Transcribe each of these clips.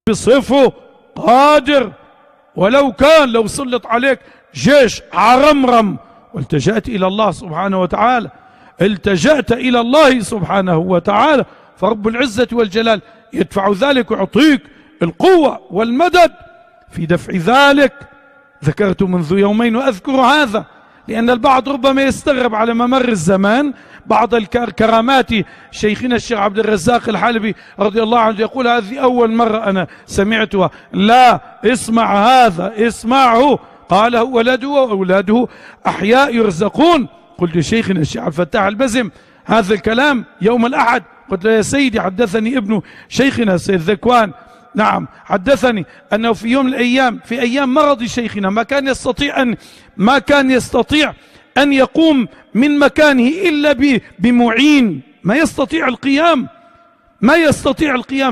بصفه قادر، ولو كان لو سلط عليك جيش عرمرم، والتجأت إلى الله سبحانه وتعالى، التجأت إلى الله سبحانه وتعالى، فرب العزة والجلال يدفع ذلك ويعطيك القوة والمدد في دفع ذلك. ذكرت منذ يومين وأذكر هذا لأن البعض ربما يستغرب على ممر الزمان بعض الكرامات. شيخنا الشيخ عبد الرزاق الحلبي رضي الله عنه يقول هذه أول مرة أنا سمعتها. لا، اسمع هذا، اسمعه. قاله ولده وأولاده أحياء يرزقون. قلت لشيخنا الشيخ عبد الفتاح البزم هذا الكلام يوم الأحد، قلت له يا سيدي حدثني ابن شيخنا سيد ذكوان، نعم حدثني أنه في يوم من الأيام في أيام مرض شيخنا ما كان يستطيع أن يقوم من مكانه إلا بمعين، ما يستطيع القيام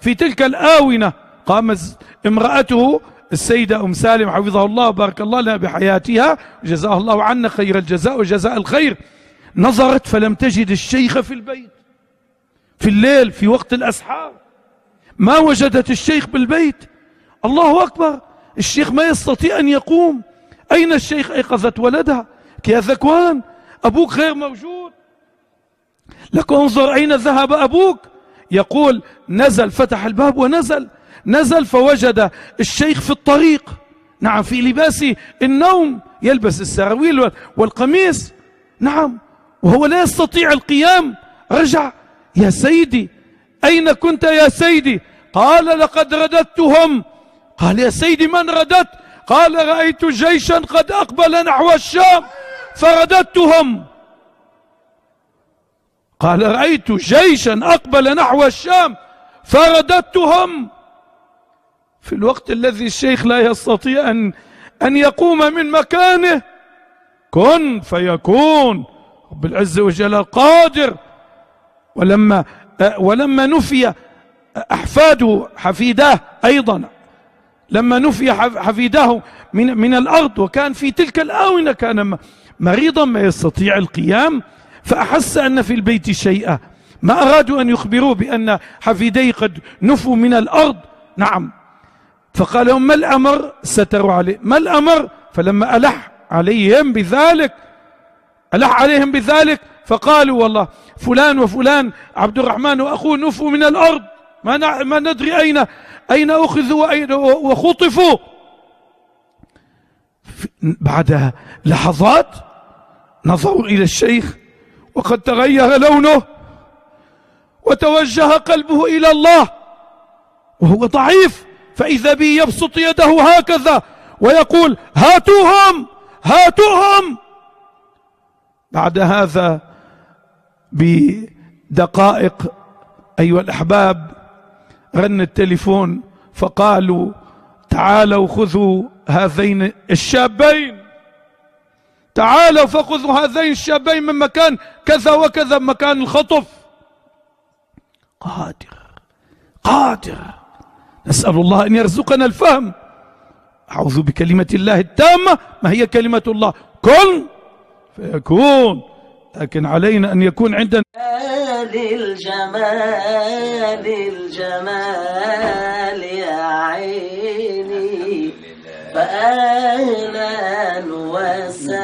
في تلك الآونة. قامت امرأته السيدة أم سالم حفظها الله وبارك الله لها بحياتها وجزاها الله عنا خير الجزاء وجزاء الخير، نظرت فلم تجد الشيخ في البيت في الليل في وقت الأسحار، ما وجدت الشيخ بالبيت. الله أكبر، الشيخ ما يستطيع أن يقوم. أين الشيخ؟ أيقظت ولدها يا ذكوان أبوك غير موجود. لك انظر أين ذهب أبوك. يقول نزل، فتح الباب ونزل فوجد الشيخ في الطريق، نعم في لباس النوم، يلبس السراويل والقميص، نعم، وهو لا يستطيع القيام. رجع: يا سيدي أين كنت يا سيدي؟ قال: لقد رددتهم. قال: يا سيدي من رددت؟ قال: رأيت جيشا قد أقبل نحو الشام فرددتهم. قال: رأيت جيشا أقبل نحو الشام فرددتهم. في الوقت الذي الشيخ لا يستطيع أن يقوم من مكانه. كن فيكون، رب العزة والجلال قادر. ولما نفي حفيداه أيضا، لما نفي حفيداه من الأرض وكان في تلك الآونة كان مريضا ما يستطيع القيام، فأحس أن في البيت شيئا، ما أرادوا أن يخبروه بأن حفيديه قد نفوا من الأرض، نعم. فقال لهم: ما الأمر؟ ستروا عليه: ما الأمر؟ فلما ألح عليهم بذلك فقالوا: والله فلان وفلان عبد الرحمن وأخوه نفوا من الأرض، ما ندري أين أخذوا وخطفوا. بعد لحظات نظروا إلى الشيخ وقد تغير لونه وتوجه قلبه إلى الله وهو ضعيف، فإذا به يبسط يده هكذا ويقول: هاتوهم. بعد هذا بدقائق أيها الأحباب رن التليفون فقالوا: تعالوا خذوا هذين الشابين، تعالوا فخذوا هذين الشابين من مكان كذا وكذا، مكان الخطف. قادر. نسأل الله أن يرزقنا الفهم. أعوذ بكلمة الله التامة، ما هي كلمة الله؟ كن فيكون. لكن علينا أن يكون عندنا الجمال يا عيني، فأهلا وسهلا